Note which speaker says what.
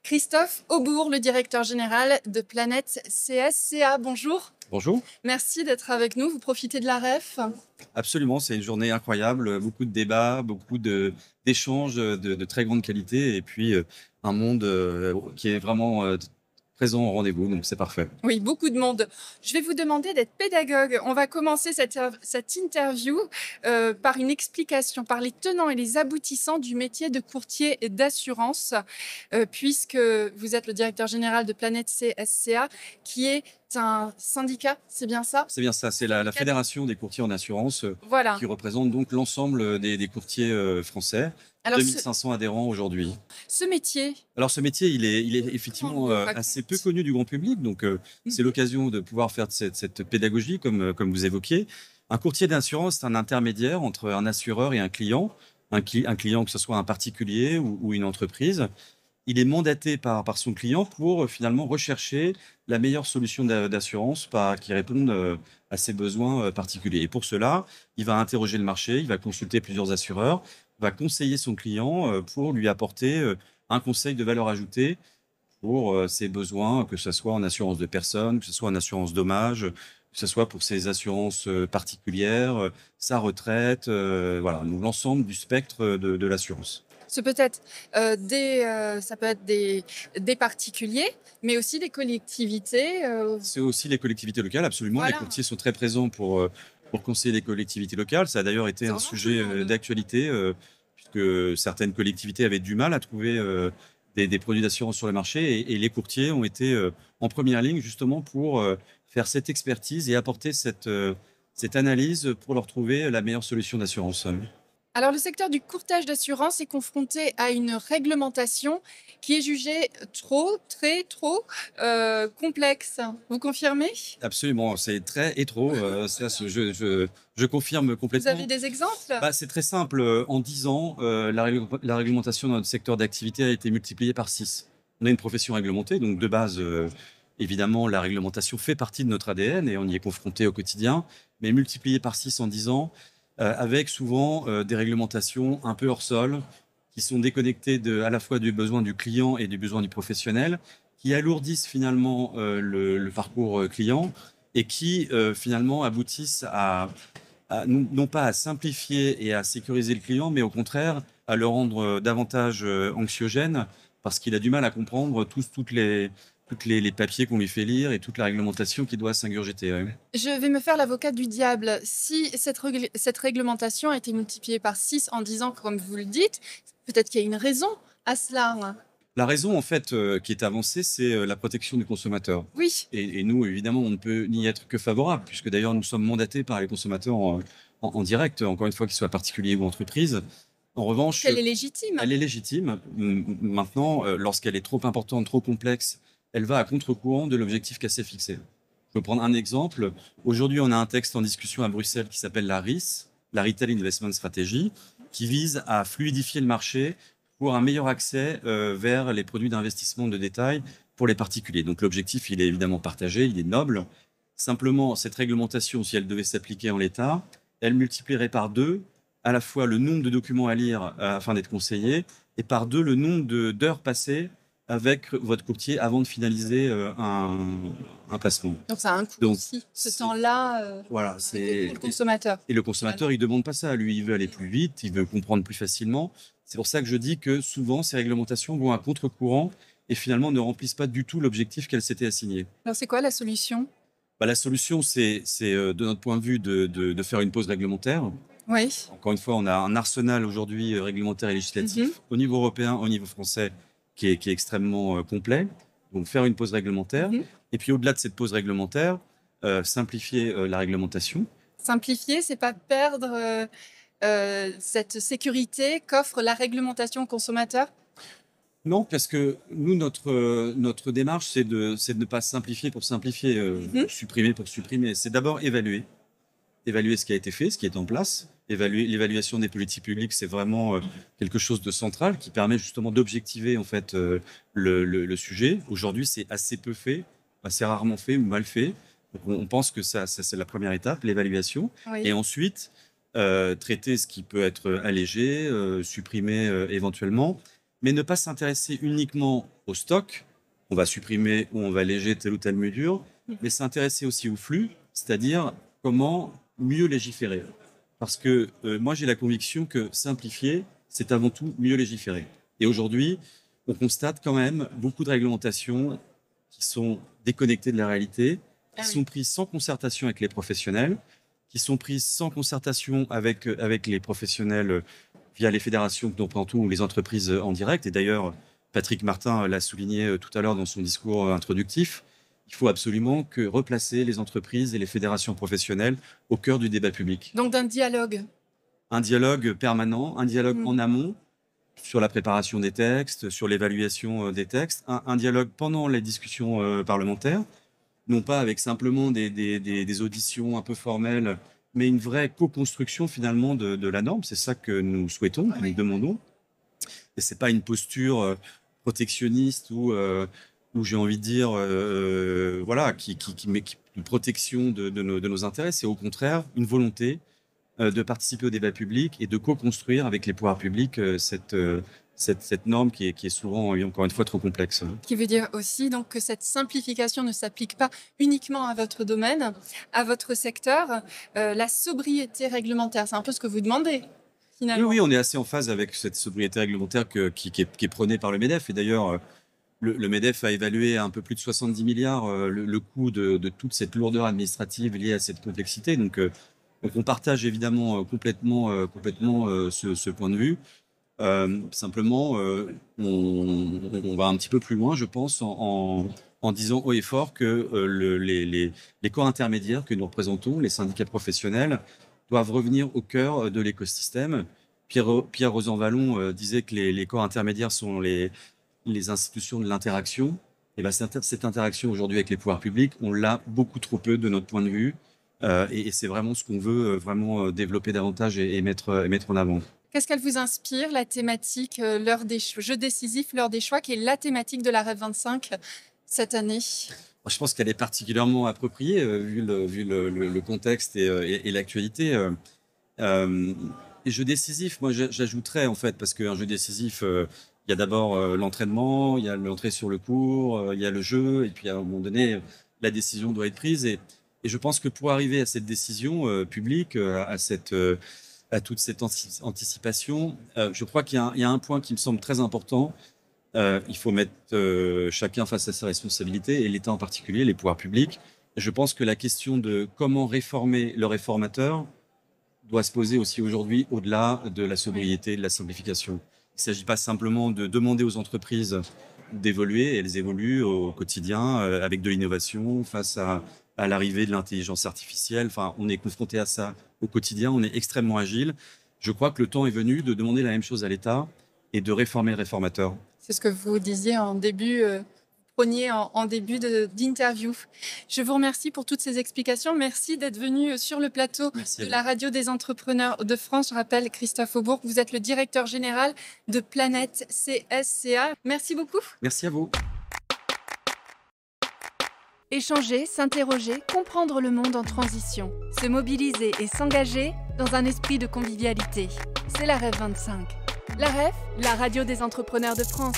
Speaker 1: Christophe Aubourg, le directeur général de Planète CSCA. Bonjour,
Speaker 2: Bonjour.
Speaker 1: merci d'être avec nous. Vous profitez de la REF?
Speaker 2: Absolument, c'est une journée incroyable, beaucoup de débats, d'échanges de très grande qualité et puis un monde qui est vraiment présent au rendez-vous, donc c'est parfait.
Speaker 1: Oui, beaucoup de monde. Je vais vous demander d'être pédagogue. On va commencer cette interview par une explication, par les tenants et les aboutissants du métier de courtier et d'assurance, puisque vous êtes le directeur général de Planète CSCA, qui est un syndicat, c'est bien ça?
Speaker 2: C'est bien ça, c'est la fédération des courtiers en assurance
Speaker 1: Voilà.
Speaker 2: qui représente donc l'ensemble des courtiers français,
Speaker 1: Alors,
Speaker 2: 2500 adhérents aujourd'hui.
Speaker 1: ce métier,
Speaker 2: Alors ce métier, il est
Speaker 1: comment
Speaker 2: effectivement
Speaker 1: on le
Speaker 2: assez peu
Speaker 1: raconte?
Speaker 2: connu du grand public, donc c'est l'occasion de pouvoir faire de cette pédagogie comme vous évoquiez. Un courtier d'assurance, c'est un intermédiaire entre un assureur et un client. Un client, que ce soit un particulier ou une entreprise, il est mandaté par son client pour finalement rechercher la meilleure solution d'assurance qui réponde à ses besoins particuliers. Et pour cela, il va interroger le marché, il va consulter plusieurs assureurs, va conseiller son client pour lui apporter un conseil de valeur ajoutée pour ses besoins, que ce soit en assurance de personnes, que ce soit en assurance dommages, que ce soit pour ses assurances particulières, sa retraite, voilà, donc l'ensemble du spectre de l'assurance.
Speaker 1: Ce peut être ça peut être des particuliers, mais aussi des collectivités.
Speaker 2: C'est aussi les collectivités locales, absolument. Les
Speaker 1: Voilà,
Speaker 2: courtiers sont très présents pour conseiller les collectivités locales. Ça a d'ailleurs été
Speaker 1: c'est
Speaker 2: un
Speaker 1: vraiment tout
Speaker 2: sujet
Speaker 1: le monde.
Speaker 2: d'actualité, puisque certaines collectivités avaient du mal à trouver des produits d'assurance sur le marché et les courtiers ont été en première ligne justement pour faire cette expertise et apporter cette analyse pour leur trouver la meilleure solution d'assurance.
Speaker 1: Alors, le secteur du courtage d'assurance est confronté à une réglementation qui est jugée trop complexe. Vous confirmez?
Speaker 2: Absolument, c'est très hétéro. Je confirme
Speaker 1: Vous avez
Speaker 2: complètement.
Speaker 1: des exemples?
Speaker 2: Bah, c'est très simple. En 10 ans, la réglementation dans notre secteur d'activité a été multipliée par 6. On a une profession réglementée, donc de base, évidemment, la réglementation fait partie de notre ADN et on y est confronté au quotidien, mais multipliée par 6 en 10 ans, avec souvent des réglementations un peu hors sol, qui sont déconnectées à la fois du besoin du client et du besoin du professionnel, qui alourdissent finalement le parcours client et qui finalement aboutissent non pas à simplifier et à sécuriser le client, mais au contraire à le rendre davantage anxiogène parce qu'il a du mal à comprendre les papiers qu'on lui fait lire et toute la réglementation qui doit s'ingurgiter. Ouais.
Speaker 1: Je vais me faire l'avocate du diable. Si cette réglementation a été multipliée par 6 en 10 ans, comme vous le dites, peut-être qu'il y a une raison à cela.
Speaker 2: La raison, en fait, qui est avancée, c'est la protection du consommateur.
Speaker 1: Oui.
Speaker 2: Et nous, évidemment, on ne peut n'y être que favorable, puisque d'ailleurs, nous sommes mandatés par les consommateurs en direct, encore une fois, qu'ils soient particuliers ou entreprises. En revanche,
Speaker 1: Elle est légitime.
Speaker 2: elle est légitime. Maintenant, lorsqu'elle est trop importante, trop complexe, elle va à contre-courant de l'objectif qu'elle s'est fixé. Je peux prendre un exemple. Aujourd'hui, on a un texte en discussion à Bruxelles qui s'appelle la RIS, la Retail Investment Strategy, qui vise à fluidifier le marché pour un meilleur accès vers les produits d'investissement de détail pour les particuliers. Donc l'objectif, il est évidemment partagé, il est noble. Simplement, cette réglementation, si elle devait s'appliquer en l'état, elle multiplierait par deux à la fois le nombre de documents à lire afin d'être conseillé et par deux le nombre d'heures passées avec votre courtier avant de finaliser un placement.
Speaker 1: Donc ça a un coût
Speaker 2: Donc,
Speaker 1: aussi, ce temps-là,
Speaker 2: voilà,
Speaker 1: un coût pour le consommateur.
Speaker 2: et le consommateur, il demande pas ça. Lui, il veut aller plus vite, il veut comprendre plus facilement. C'est pour ça que je dis que souvent, ces réglementations vont à contre-courant et finalement ne remplissent pas du tout l'objectif qu'elles s'étaient assignées.
Speaker 1: Alors c'est quoi la solution?
Speaker 2: Bah, la solution, de notre point de vue, de faire une pause réglementaire.
Speaker 1: Oui.
Speaker 2: Encore une fois, on a un arsenal aujourd'hui réglementaire et législatif
Speaker 1: Mhm.
Speaker 2: au niveau européen, au niveau français, qui est extrêmement complet. Donc, faire une pause réglementaire.
Speaker 1: Mhm.
Speaker 2: Et puis, au-delà de cette pause réglementaire, simplifier la réglementation.
Speaker 1: Simplifier, c'est pas perdre cette sécurité qu'offre la réglementation au consommateur?
Speaker 2: Non, parce que nous, notre démarche, c'est de ne pas simplifier pour simplifier,
Speaker 1: Mhm.
Speaker 2: supprimer pour supprimer. C'est d'abord évaluer. Évaluer ce qui a été fait, ce qui est en place. L'évaluation des politiques publiques, c'est vraiment quelque chose de central qui permet justement d'objectiver en fait le sujet. Aujourd'hui, c'est assez peu fait, assez rarement fait ou mal fait. Donc, on pense que ça c'est la première étape, l'évaluation. Et
Speaker 1: Oui.
Speaker 2: ensuite, traiter ce qui peut être allégé, supprimé éventuellement. mais ne pas s'intéresser uniquement au stock, on va supprimer ou on va alléger telle ou telle mesure, mais s'intéresser aussi au flux, c'est-à-dire comment mieux légiférer. Parce que moi, j'ai la conviction que simplifier, c'est avant tout mieux légiférer. Et aujourd'hui, on constate quand même beaucoup de réglementations qui sont déconnectées de la réalité, qui sont prises sans concertation avec les professionnels, qui sont prises sans concertation avec les professionnels via les fédérations dont prend-on ou les entreprises en direct. Et d'ailleurs, Patrick Martin l'a souligné tout à l'heure dans son discours introductif. Il faut absolument replacer les entreprises et les fédérations professionnelles au cœur du débat public.
Speaker 1: Donc d'un dialogue.
Speaker 2: Un dialogue permanent, un dialogue en amont sur la préparation des textes, sur l'évaluation des textes, un dialogue pendant les discussions parlementaires, non pas avec simplement des auditions un peu formelles, mais une vraie co-construction finalement de la norme. C'est ça que nous souhaitons, que nous demandons. Et c'est pas une posture protectionniste ou j'ai envie de dire, voilà, qui met une protection de nos intérêts. C'est au contraire une volonté de participer au débat public et de co-construire avec les pouvoirs publics cette norme qui est souvent, encore une fois, trop complexe.
Speaker 1: Qui veut dire aussi donc, que cette simplification ne s'applique pas uniquement à votre domaine, à votre secteur. La sobriété réglementaire, c'est un peu ce que vous demandez, finalement.
Speaker 2: Oui, on est assez en phase avec cette sobriété réglementaire qui est prônée par le MEDEF. Et d'ailleurs, le MEDEF a évalué à un peu plus de 70 milliards le coût de toute cette lourdeur administrative liée à cette complexité. Donc on partage évidemment complètement ce point de vue. Simplement, on va un petit peu plus loin, je pense, en disant haut et fort que les corps intermédiaires que nous représentons, les syndicats professionnels, doivent revenir au cœur de l'écosystème. Pierre Rosanvallon disait que les corps intermédiaires sont les institutions de l'interaction. Et ben, cette interaction aujourd'hui avec les pouvoirs publics, on l'a beaucoup trop peu de notre point de vue. Et c'est vraiment ce qu'on veut vraiment développer davantage et mettre en avant.
Speaker 1: Qu'est-ce qu'elle vous inspire, la thématique jeu décisif, l'heure des choix, qui est la thématique de la REF 25 cette année?
Speaker 2: Je pense qu'elle est particulièrement appropriée vu le contexte et l'actualité. Et jeu décisif, moi j'ajouterais en fait, parce qu'un jeu décisif, il y a d'abord l'entraînement, il y a l'entrée sur le cours, il y a le jeu, et puis à un moment donné, la décision doit être prise. Et je pense que pour arriver à cette décision publique, à toute cette anticipation, je crois qu'il y a un point qui me semble très important. Il faut mettre chacun face à ses responsabilités, et l'État en particulier, les pouvoirs publics. Je pense que la question de comment réformer le réformateur doit se poser aussi aujourd'hui au-delà de la sobriété, de la simplification. Il ne s'agit pas simplement de demander aux entreprises d'évoluer, elles évoluent au quotidien avec de l'innovation face à l'arrivée de l'intelligence artificielle. Enfin, on est confronté à ça au quotidien, on est extrêmement agile. Je crois que le temps est venu de demander la même chose à l'État et de réformer le réformateur.
Speaker 1: C'est ce que vous disiez en début, prôniez en début d'interview. Je vous remercie pour toutes ces explications. Merci d'être venu sur le plateau de la radio des entrepreneurs de France. Je rappelle, Christophe Aubourg, vous êtes le directeur général de Planète CSCA. Merci beaucoup.
Speaker 2: Merci à vous.
Speaker 1: Échanger, s'interroger, comprendre le monde en transition. Se mobiliser et s'engager dans un esprit de convivialité. C'est la REF 25. La REF, la radio des entrepreneurs de France.